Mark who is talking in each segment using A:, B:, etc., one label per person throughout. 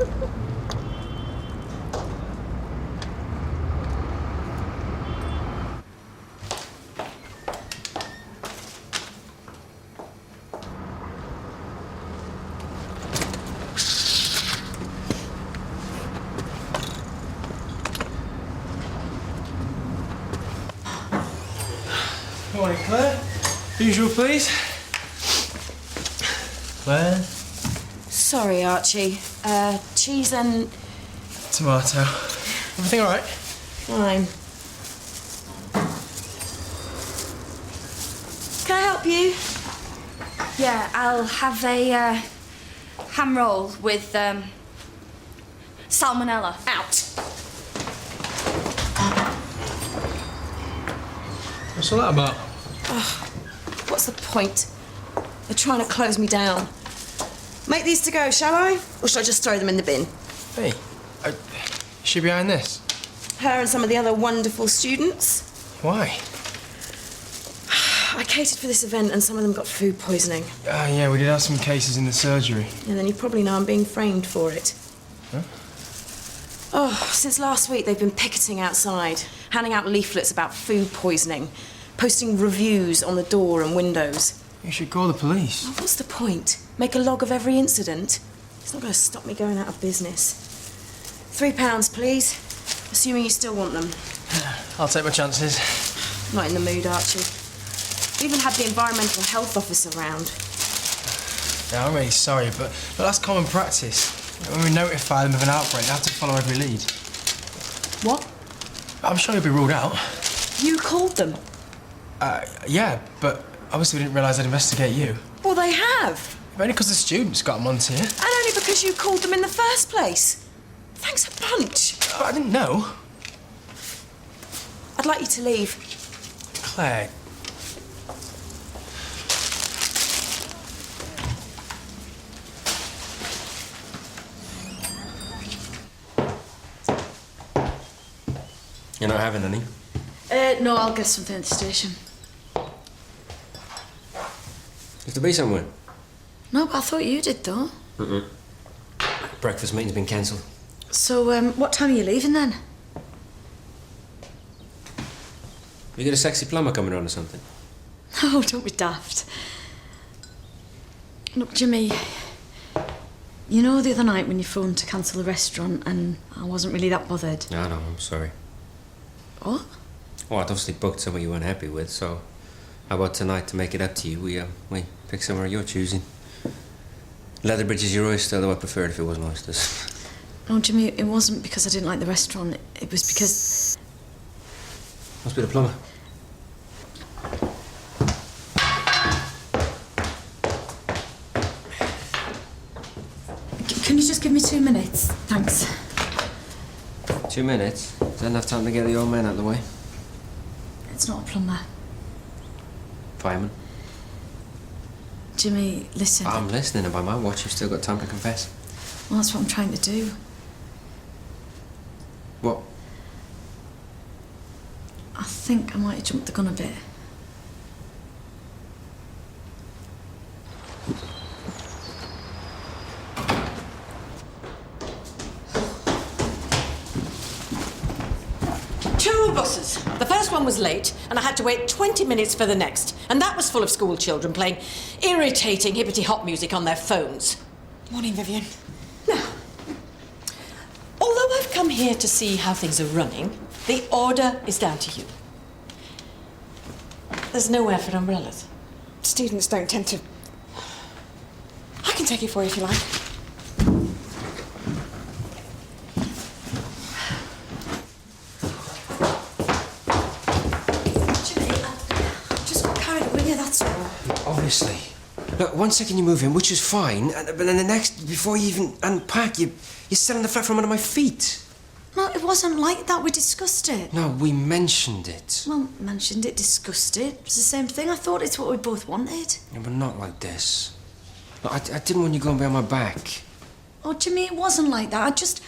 A: Morning, Claire. Usual, please. Claire?
B: Sorry, Archie. Cheese and...
A: Tomato. Everything all right?
B: Fine. Can I help you? Yeah, I'll have a ham roll with salmonella. Out.
A: What's all that about?
B: Oh, what's the point? They're trying to close me down. Make these to go, shall I? Or shall I just throw them in the bin?
A: Hey, is she behind this?
B: Her and some of the other wonderful students.
A: Why?
B: I catered for this event and some of them got food poisoning.
A: Yeah, we did have some cases in the surgery.
B: And then you probably know I'm being framed for it.
A: Huh?
B: Oh, since last week they've been picketing outside, handing out leaflets about food poisoning, posting reviews on the door and windows.
A: You should call the police.
B: Oh, what's the point? Make a log of every incident? It's not going to stop me going out of business. £3, please. Assuming you still want them.
A: I'll take my chances.
B: Not in the mood, Archie. We even had the environmental health officer round.
A: Yeah, I'm really sorry, but that's common practice. When we notify them of an outbreak, they have to follow every lead.
B: What?
A: I'm sure you'll be ruled out.
B: You called them?
A: Yeah, but obviously we didn't realise they'd investigate you.
B: Well, they have.
A: Only because the students got them onto you.
B: And only because you called them in the first place. Thanks a bunch.
A: I didn't know.
B: I'd like you to leave.
A: Claire.
C: You're not having any?
B: No, I'll get something at the station.
C: You have to be somewhere.
B: No, but I thought you did, though.
C: Breakfast meeting's been cancelled.
B: So, what time are you leaving, then?
C: You got a sexy plumber coming around or something?
B: Oh, don't be daft. Look, Jimmy, you know the other night when you phoned to cancel the restaurant and I wasn't really that bothered?
C: No, I'm sorry.
B: What?
C: Well, I'd obviously booked somewhere you weren't happy with, so how about tonight to make it up to you? We pick somewhere of your choosing. Leatherbridge is your oyster, though I prefer it if it wasn't oysters.
B: No, Jimmy, it wasn't because I didn't like the restaurant. It was because...
C: Must be the plumber.
B: Can you just give me 2 minutes? Thanks.
C: 2 minutes? Is that enough time to get the old man out of the way?
B: It's not a plumber.
C: Fireman?
B: Jimmy, listen.
C: I'm listening, and by my watch, you've still got time to confess.
B: Well, that's what I'm trying to do.
C: What?
B: I think I might have jumped the gun a bit.
D: Two buses. The first one was late, and I had to wait 20 minutes for the next. And that was full of school children playing irritating hippity-hop music on their phones. Morning, Vivian. Now, although I've come here to see how things are running, the order is down to you. There's nowhere for umbrellas.
E: Students don't tend to... I can take it for you if you like.
C: Honestly. Look, 1 second you move in, which is fine, but then the next, before you even unpack, you're selling the flat from under my feet.
B: No, it wasn't like that. We discussed it.
C: No, we mentioned it.
B: Well, mentioned it, discussed it. It's the same thing. I thought it's what we both wanted.
C: Yeah, but not like this. Look, I didn't want you going behind my back.
B: Oh, Jimmy, it wasn't like that.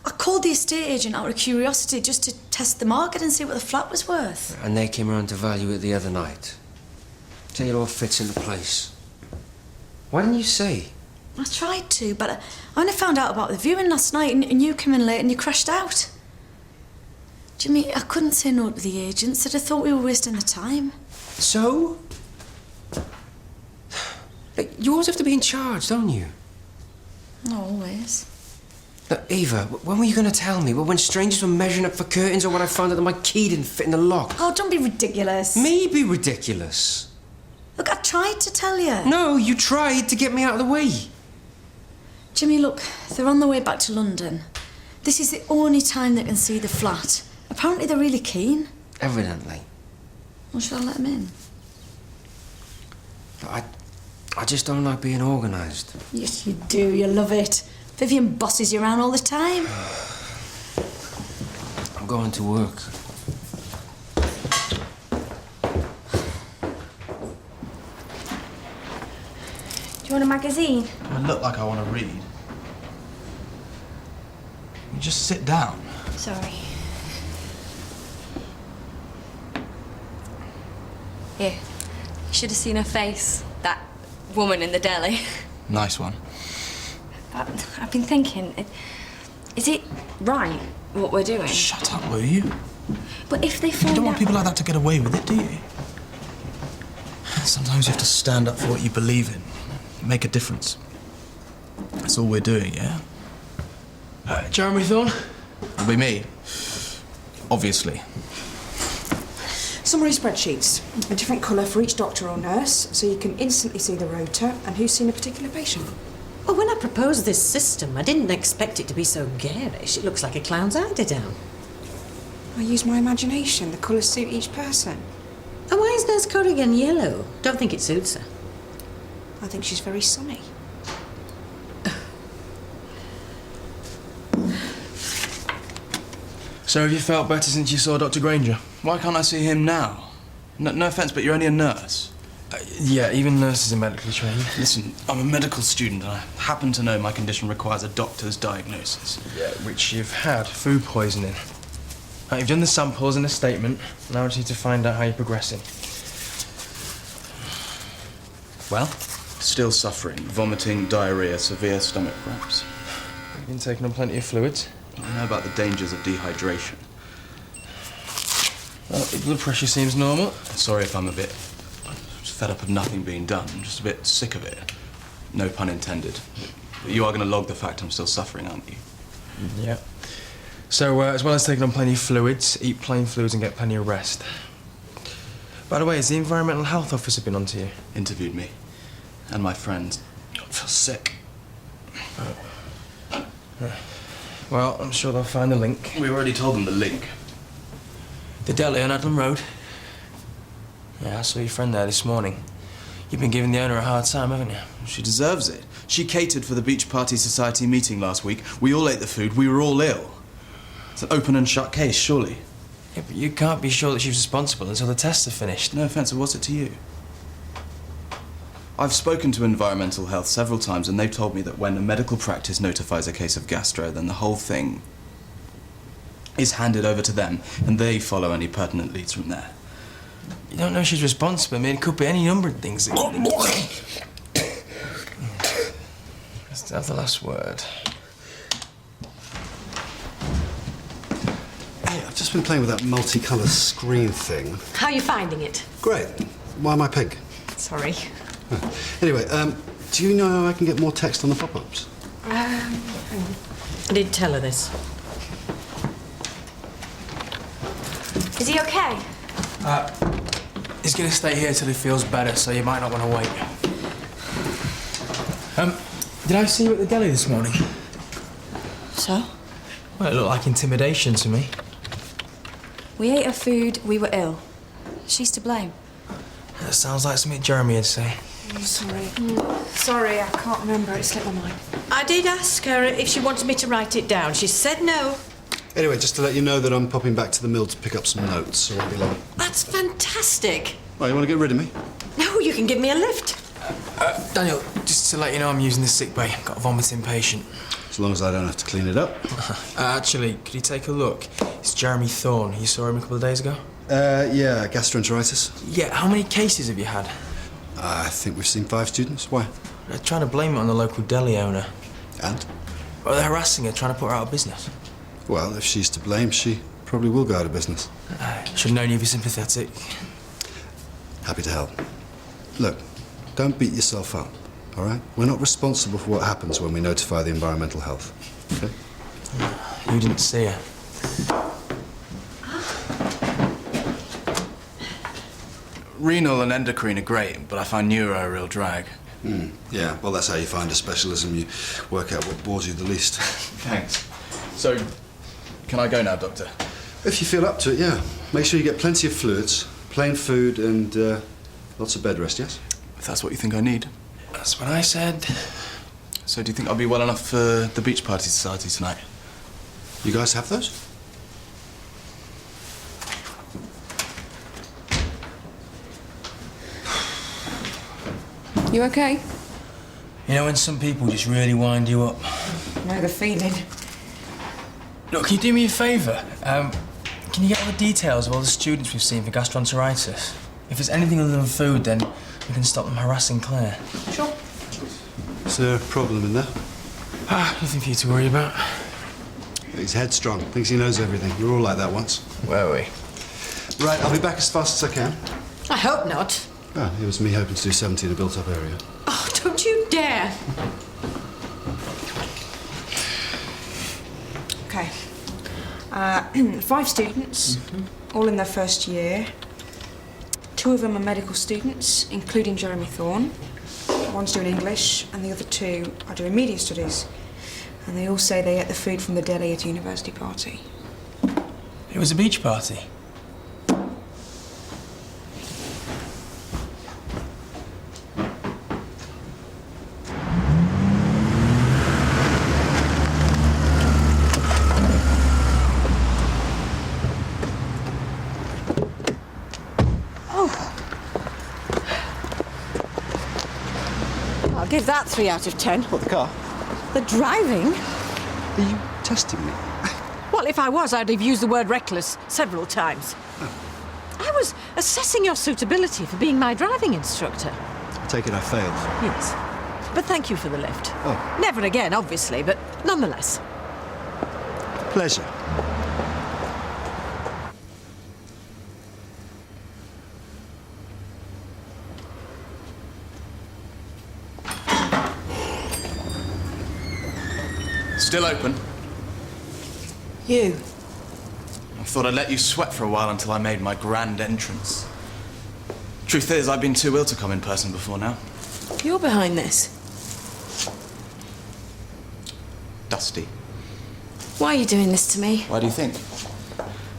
B: I called the estate agent out of curiosity just to test the market and see what the flat was worth.
C: And they came around to value it the other night. Tell you it all fits into place. Why didn't you say?
F: I tried to, but I only found out about the viewing last night and you came in late and you crashed out. Jimmy, I couldn't say no to the agents. They'd have thought we were wasting the time.
C: So? Look, you always have to be in charge, don't you?
F: Not always.
C: Look, Eva, when were you going to tell me? Well, when strangers were measuring up for curtains or when I found out that my key didn't fit in the lock?
F: Oh, don't be ridiculous.
C: Me be ridiculous?
F: Look, I tried to tell you.
C: No, you tried to get me out of the way.
F: Jimmy, look, they're on their way back to London. This is the only time they can see the flat. Apparently they're really keen.
C: Evidently.
F: Well, shall I let them in?
C: But I just don't like being organised.
F: Yes, you do. You love it. Vivian bosses you around all the time.
C: I'm going to work.
F: Do you want a magazine?
G: I look like I want to read. You just sit down.
F: Sorry.
H: Here, you should have seen her face. That woman in the deli.
G: Nice one.
H: I've been thinking, is it right what we're doing?
G: Shut up, will you?
H: But if they
G: You
H: find
G: don't
H: out...
G: want people like that to get away with it, do you? Sometimes you have to stand up for what you believe in. Make a difference. That's all we're doing, yeah?
A: Jeremy Thorne?
G: It'll be me. Obviously.
E: Summary spreadsheets, a different colour for each doctor or nurse, so you can instantly see the rota and who's seen a particular patient.
D: Well, when I proposed this system, I didn't expect it to be so garish. It looks like a clown's eiderdown.
E: I use my imagination. The colours suit each person.
D: And why is Nurse Corrigan yellow? Don't think it suits her.
E: I think she's very sunny.
A: So have you felt better since you saw Dr. Granger?
G: Why can't I see him now? No offence, but you're only a nurse.
A: Yeah, even nurses are medically trained.
G: Listen, I'm a medical student and I happen to know my condition requires a doctor's diagnosis.
A: Yeah, which you've had. Food poisoning. Right, you've done the samples and a statement. Now I just need to find out how you're progressing.
G: Well? Still suffering. Vomiting, diarrhoea, severe stomach cramps.
A: You've been taking on plenty of fluids.
G: I know about the dangers of dehydration.
A: Well, your blood pressure seems normal.
G: Sorry if I'm a bit fed up of nothing being done. I'm just a bit sick of it. No pun intended. But you are going to log the fact I'm still suffering, aren't you?
A: Yeah. So, as well as taking on plenty of fluids, eat plain fluids and get plenty of rest. By the way, has the environmental health officer been on to you?
G: Interviewed me. And my friend. I feel sick.
A: Well, I'm sure they'll find the link.
G: We already told them the link.
A: The deli on Adlam Road. Yeah, I saw your friend there this morning. You've been giving the owner a hard time, haven't you?
G: She deserves it. She catered for the Beach Party Society meeting last week. We all ate the food. We were all ill. It's an open and shut case, surely.
A: Yeah, but you can't be sure that she's responsible until the tests are finished.
G: No offence, what's it to you? I've spoken to environmental health several times and they've told me that when a medical practice notifies a case of gastro, then the whole thing is handed over to them and they follow any pertinent leads from there.
A: You don't know she's responsible. I mean, it could be any number of things. Just have the last word.
I: Hey, I've just been playing with that multicolour screen thing.
D: How are you finding it?
I: Great. Why am I pink?
D: Sorry.
I: Anyway, do you know how I can get more text on the pop-ups?
D: I did tell her this.
H: Is he okay?
A: He's going to stay here till he feels better, so you might not want to wait. Did I see you at the deli this morning?
F: So?
A: Well, it looked like intimidation to me.
F: We ate her food, we were ill. She's to blame.
A: That sounds like something Jeremy would say.
E: Sorry. Sorry, I can't remember. It slipped my mind.
D: I did ask her if she wanted me to write it down. She said no.
I: Anyway, just to let you know that I'm popping back to the mill to pick up some notes, so I won't be long.
D: That's fantastic.
I: Right, you want to get rid of me?
D: No, you can give me a lift.
A: Daniel, just to let you know, I'm using the sick bay. Got a vomiting patient.
I: As long as I don't have to clean it up.
A: Actually, could you take a look? It's Jeremy Thorne. You saw him a couple of days ago?
I: Yeah, gastroenteritis.
A: Yeah, how many cases have you had?
I: I think we've seen 5 students. Why?
A: They're trying to blame it on the local deli owner.
I: And?
A: Well, they're harassing her, trying to put her out of business.
I: Well, if she's to blame, she probably will go out of business.
A: Should have known you'd be sympathetic.
I: Happy to help. Look, don't beat yourself up, all right? We're not responsible for what happens when we notify the environmental health, okay?
A: You didn't see her.
G: Renal and endocrine are great, but I find neuro a real drag.
I: Yeah, well, that's how you find a specialism. You work out what bores you the least.
G: Thanks. So, can I go now, Doctor?
I: If you feel up to it, yeah. Make sure you get plenty of fluids, plain food, and lots of bed rest, yes?
G: If that's what you think I need.
A: That's what I said.
G: So do you think I'll be well enough for the beach party society tonight?
I: You guys have those?
E: You okay?
A: You know when some people just really wind you up?
E: Know the feeling.
A: Look, can you do me a favour? Can you get all the details of all the students we've seen for gastroenteritis? If it's anything other than food, then we can stop them harassing Claire.
E: Sure.
I: Is there a problem in there?
A: Nothing for you to worry about.
I: He's headstrong, thinks he knows everything. We were all like that once.
A: Were we?
I: Right, I'll be back as fast as I can.
D: I hope not.
I: Ah, it was me hoping to do 70 in a built-up area.
D: Oh, don't you dare.
E: Okay. 5 students, all in their first year. 2 of them are medical students, including Jeremy Thorne. One's doing English, and the other 2 are doing media studies. And they all say they ate the food from the deli at a university party.
A: It was a beach party.
D: I'll give that 3 out of 10.
I: What, the car?
D: The driving?
I: Are you testing me?
D: Well, if I was, I'd have used the word reckless several times. I was assessing your suitability for being my driving instructor.
I: I take it I failed.
D: Yes. But thank you for the lift.
I: Oh.
D: Never again, obviously, but nonetheless.
I: Pleasure.
G: Still open?
B: You.
G: I thought I'd let you sweat for a while until I made my grand entrance. Truth is, I've been too ill to come in person before now.
B: You're behind this.
G: Dusty.
B: Why are you doing this to me?
G: Why do you think?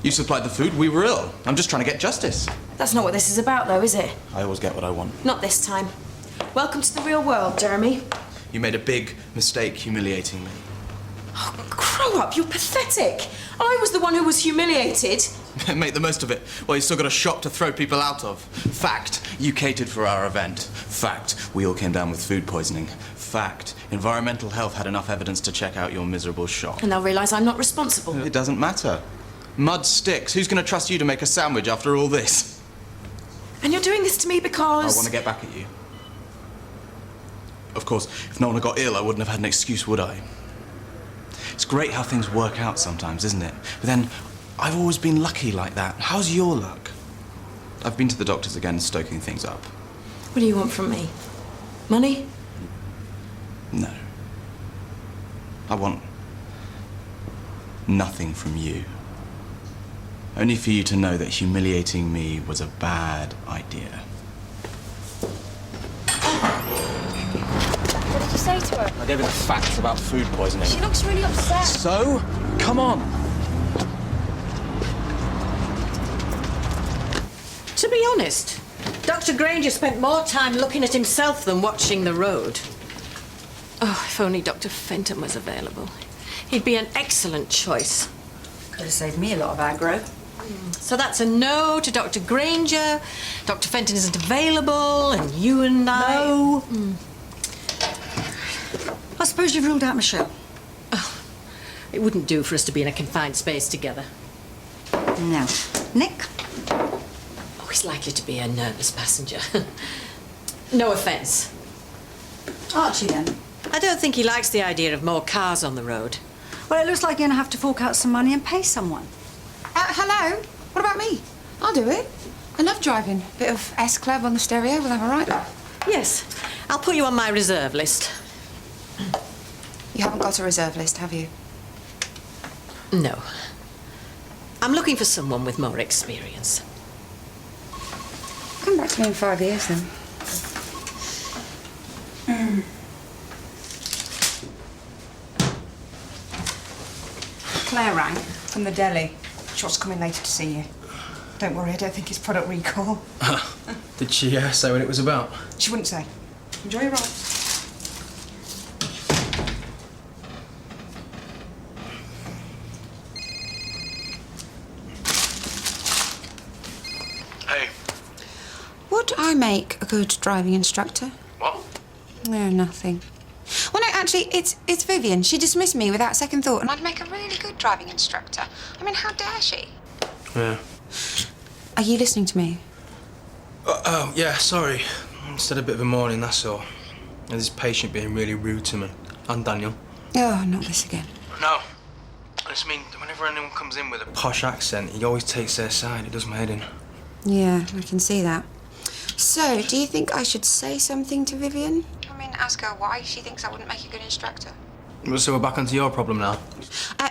G: You supplied the food, we were ill. I'm just trying to get justice.
B: That's not what this is about, though, is it?
G: I always get what I want.
B: Not this time. Welcome to the real world, Jeremy.
G: You made a big mistake humiliating me.
B: Oh, grow up, you're pathetic. I was the one who was humiliated.
G: Make the most of it. Well, you still got a shop to throw people out of. Fact, you catered for our event. Fact, we all came down with food poisoning. Fact, environmental health had enough evidence to check out your miserable shop.
B: And they'll realise I'm not responsible.
G: It doesn't matter. Mud sticks. Who's going to trust you to make a sandwich after all this?
B: And you're doing this to me because...
G: I want to get back at you. Of course, if no one had got ill, I wouldn't have had an excuse, would I? It's great how things work out sometimes, isn't it? But then, I've always been lucky like that. How's your luck? I've been to the doctors again, stoking things up.
B: What do you want from me? Money?
G: No. I want nothing from you. Only for you to know that humiliating me was a bad idea.
H: What did you say to her?
G: I gave her the facts about food poisoning.
H: She looks really upset.
G: So? Come on.
D: To be honest, Dr. Granger spent more time looking at himself than watching the road. Oh, if only Dr. Fenton was available. He'd be an excellent choice.
J: Could have saved me a lot of aggro.
D: So that's a no to Dr. Granger. Dr. Fenton isn't available, and you and I...
J: No. I suppose you've ruled out Michelle.
D: Oh, it wouldn't do for us to be in a confined space together.
J: No. Nick?
D: Oh, he's likely to be a nervous passenger. No offence.
J: Archie, then?
D: I don't think he likes the idea of more cars on the road.
J: Well, it looks like you're going to have to fork out some money and pay someone.
E: Hello? What about me? I'll do it. I love driving. Bit of S-Club on the stereo, we'll have a right laugh.
D: Yes, I'll put you on my reserve list.
E: You haven't got a reserve list, have you?
D: No. I'm looking for someone with more experience.
E: Come back to me in 5 years, then. Claire rang from the deli. She wants to come in later to see you. Don't worry, I don't think it's product recall.
A: Did she say what it was about?
E: She wouldn't say. Enjoy your ride.
G: Hey.
E: Would I make a good driving instructor?
G: What?
E: No, nothing. Well, no, actually, it's Vivian. She dismissed me without second thought, and I'd make a really good driving instructor. I mean, how dare she?
A: Yeah.
E: Are you listening to me?
A: Oh, yeah, sorry. Just had a bit of a morning, that's all. And this patient being really rude to me. And Daniel.
E: Oh, not this again.
A: No. I just mean, whenever anyone comes in with a posh accent, he always takes their side. It does my head in.
E: Yeah, I can see that. So, do you think I should say something to Vivian? I mean, ask her why she thinks I wouldn't make a good instructor.
A: So we're back onto your problem now?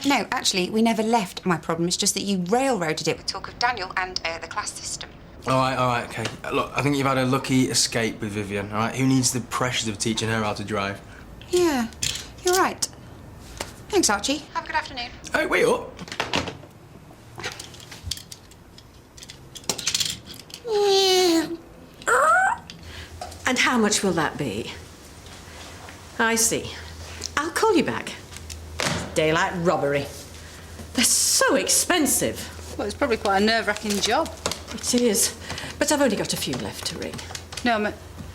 E: No, actually, we never left my problem. It's just that you railroaded it with talk of Daniel and the class system.
A: All right, okay. Look, I think you've had a lucky escape with Vivian, all right? Who needs the pressures of teaching her how to drive?
E: Yeah, you're right. Thanks, Archie. Have a good afternoon.
A: Hey, wait up.
D: And how much will that be? I see. I'll call you back. Daylight robbery. They're so expensive.
J: Well, it's probably quite a nerve-wracking job.
D: It is. But I've only got a few left to ring.
J: No,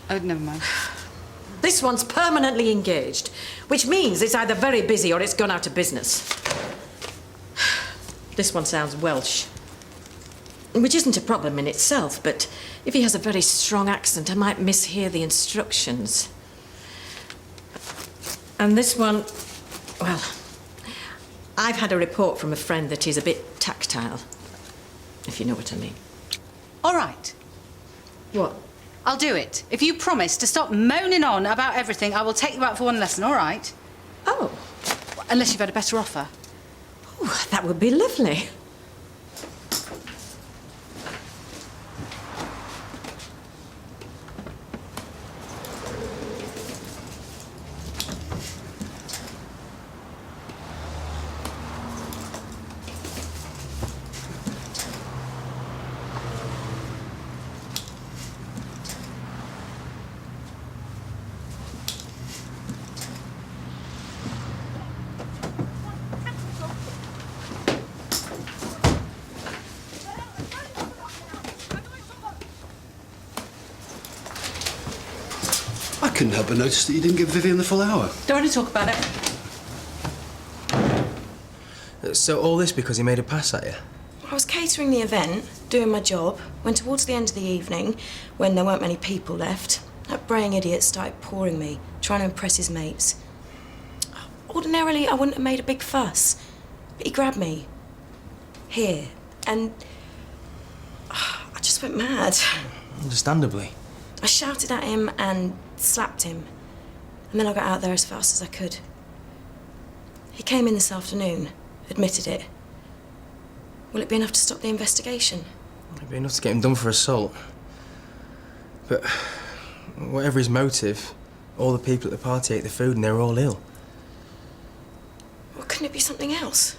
J: oh, never mind.
D: This one's permanently engaged, which means it's either very busy or it's gone out of business. This one sounds Welsh, which isn't a problem in itself, but if he has a very strong accent, I might mishear the instructions. And this one, well, I've had a report from a friend that he's a bit tactile, if you know what I mean.
J: All right,
D: What?
J: I'll do it. If you promise to stop moaning on about everything, I will take you out for one lesson, all right?
D: Oh.
J: Unless you've had a better offer.
D: Oh, that would be lovely.
I: I couldn't help but notice that you didn't give Vivian the full hour.
J: Don't want to talk about it.
A: So all this because he made a pass at you?
B: I was catering the event, doing my job, when towards the end of the evening, when there weren't many people left, that braying idiot started pouring me, trying to impress his mates. Ordinarily, I wouldn't have made a big fuss, but he grabbed me. Here. And I just went mad.
A: Understandably.
B: I shouted at him and slapped him. And then I got out there as fast as I could. He came in this afternoon, admitted it. Will it be enough to stop the investigation?
A: It'd be enough to get him done for assault. But whatever his motive, all the people at the party ate the food and they were all ill.
B: Well, couldn't it be something else?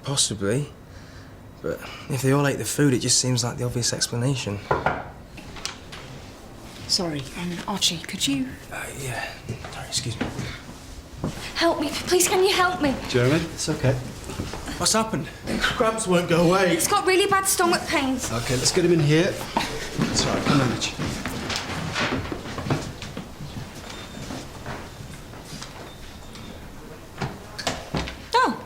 A: Possibly. But if they all ate the food, it just seems like the obvious explanation.
E: Sorry, Archie, could you...
A: Yeah. Sorry, excuse me.
F: Help me, please, can you help me?
I: Jeremy, it's okay.
A: What's happened? Cramps won't go away.
F: He's got really bad stomach pains.
I: Okay, let's get him in here. It's all right, I'll manage.
B: Oh,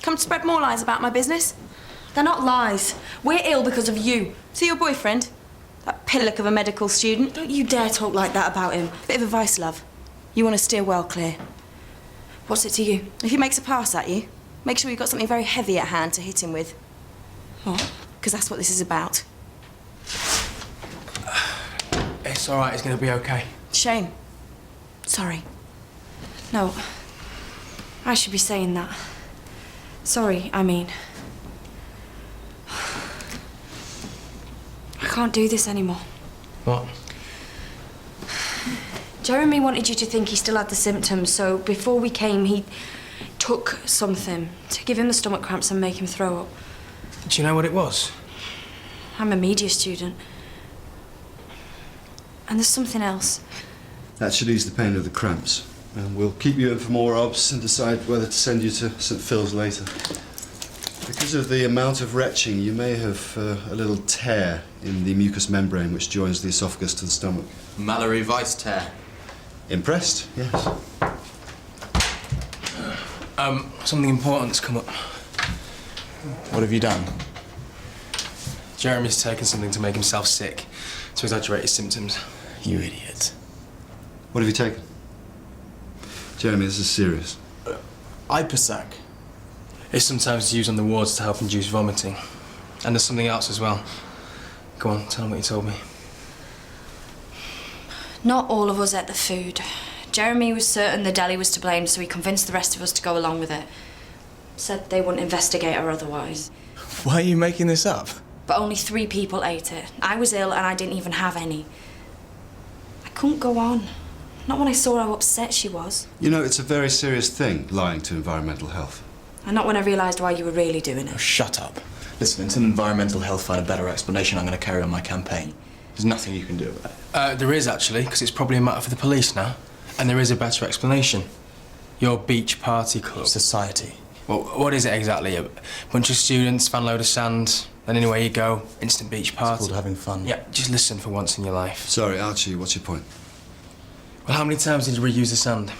B: come to spread more lies about my business?
F: They're not lies. We're ill because of you.
B: See your boyfriend? That Pillock of a medical student.
E: Don't you dare talk like that about him.
B: Bit of advice, love. You want to steer well clear.
E: What's it to you?
B: If he makes a pass at you, make sure you've got something very heavy at hand to hit him with.
E: What?
B: Because that's what this is about.
A: It's all right, it's going to be okay.
B: Shame. Sorry.
E: No. I should be saying that. Sorry, I mean. I can't do this anymore.
A: What?
E: Jeremy wanted you to think he still had the symptoms, so before we came, he took something to give him the stomach cramps and make him throw up.
A: Do you know what it was?
E: I'm a media student. And there's something else.
I: That should ease the pain of the cramps. And we'll keep you in for more obs and decide whether to send you to St Phil's later. Because of the amount of retching, you may have a little tear in the mucous membrane which joins the esophagus to the stomach.
G: Mallory Weiss tear.
I: Impressed? Yes.
A: Something important's come up.
G: What have you done?
A: Jeremy's taken something to make himself sick, to exaggerate his symptoms.
G: You idiot.
I: What have you taken? Jeremy, this is serious.
G: Ipecac.
A: It's sometimes used on the wards to help induce vomiting. And there's something else as well. Go on, tell them what you told me.
E: Not all of us ate the food. Jeremy was certain the deli was to blame, so he convinced the rest of us to go along with it. Said they wouldn't investigate or otherwise.
G: Why are you making this up?
E: But only 3 people ate it. I was ill and I didn't even have any. I couldn't go on. Not when I saw how upset she was.
I: You know, it's a very serious thing, lying to environmental health.
E: And not when I realised why you were really doing
G: Oh,
E: it.
G: shut up. Listen, until environmental health find a better explanation, I'm going to carry on my campaign. There's nothing you can do about it.
A: There is, actually, because it's probably a matter for the police now. And there is a better explanation. Your beach party club.
G: Society.
A: Well, what is it exactly? A bunch of students, fan load of sand, then anywhere you go, instant beach party.
G: It's called having fun.
A: Yeah, just listen for once in your life.
I: Sorry, Archie, what's your point?
A: Well, how many times did you reuse the sand?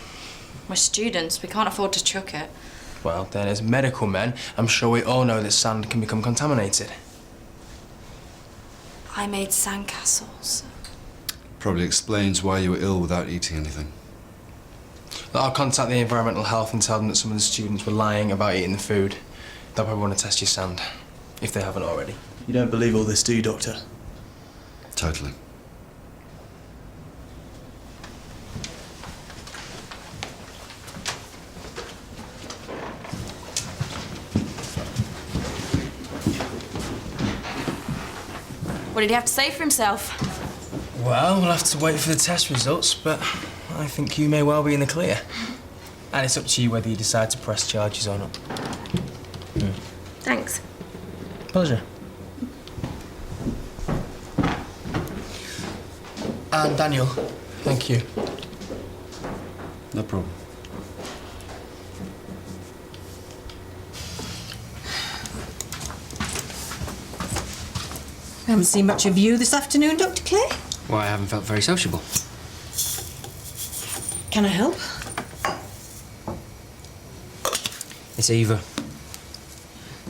E: We're students, we can't afford to chuck it.
A: Well, then, as medical men, I'm sure we all know that sand can become contaminated.
E: I made sandcastles.
I: Probably explains why you were ill without eating anything.
A: I'll contact the environmental health and tell them that some of the students were lying about eating the food. They'll probably want to test your sand, if they haven't already.
G: You don't believe all this, do you, Doctor?
I: Totally.
B: What did he have to say for himself?
A: Well, we'll have to wait for the test results, but I think you may well be in the clear. And it's up to you whether you decide to press charges or not.
B: Thanks.
A: Pleasure. And Daniel, thank you.
I: No problem.
D: I haven't seen much of you this afternoon, Dr. Clay.
C: Why, I haven't felt very sociable.
D: Can I help?
C: It's Eva.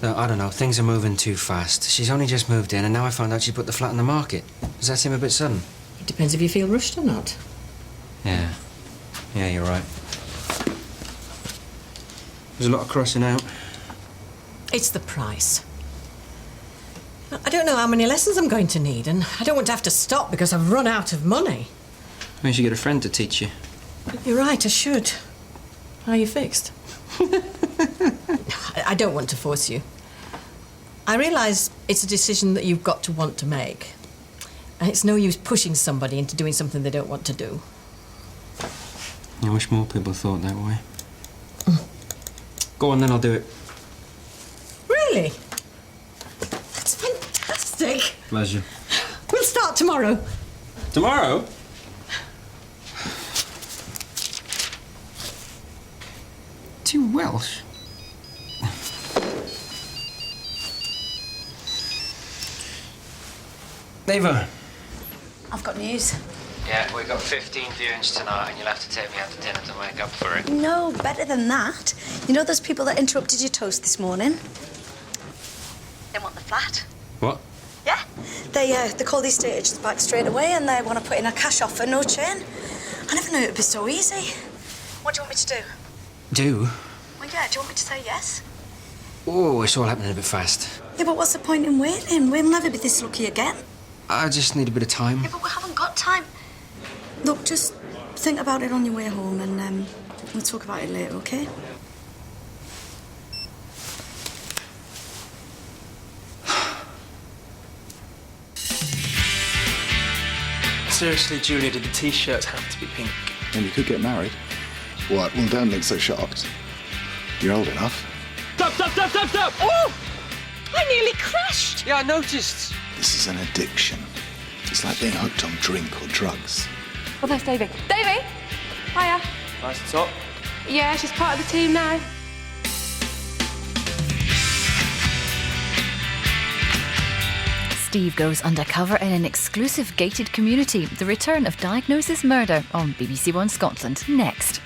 C: No, I don't know, things are moving too fast. She's only just moved in and now I found out she put the flat on the market. Does that seem a bit sudden?
D: It depends if you feel rushed or not.
C: Yeah. Yeah, you're right. There's a lot of crossing out.
D: It's the price. I don't know how many lessons I'm going to need, and I don't want to have to stop because I've run out of money.
C: Maybe you should get a friend to teach you.
D: You're right, I should. Are you fixed? I don't want to force you. I realise it's a decision that you've got to want to make. And it's no use pushing somebody into doing something they don't want to do.
C: I wish more people thought that way. Go on then, I'll do it.
D: Really? That's fantastic.
C: Pleasure.
D: We'll start tomorrow.
C: Tomorrow? Too Welsh. Eva.
F: I've got news.
C: Yeah, we got 15 viewings tonight and you'll have to take me out to dinner to make up for it.
F: No, better than that. You know those people that interrupted your toast this morning? They want the flat.
C: What?
F: Yeah. They call the estate agents back straight away and they want to put in a cash offer, no chain. I never knew it'd be so easy. What do you want me to do?
C: Do?
F: Well, yeah, do you want me to say yes?
C: Oh, it's all happening a bit fast.
F: Yeah, but what's the point in waiting? We'll never be this lucky again.
C: I just need a bit of time.
F: Yeah, but we haven't got time. Look, just think about it on your way home and we'll talk about it later, okay?
A: Seriously, Julia, did the T-shirts have to be pink?
K: Then you could get married. What? Well, don't look so shocked. You're old enough.
A: Stop!
D: Oh! I nearly crashed.
C: Yeah, I noticed.
K: This is an addiction. It's like being hooked on drink or drugs.
H: Well, there's Davy. Davy! Hiya.
A: Nice to talk.
H: Yeah, she's part of the team now.
L: Steve goes undercover in an exclusive gated community. The return of Diagnosis Murder on BBC1 Scotland. Next.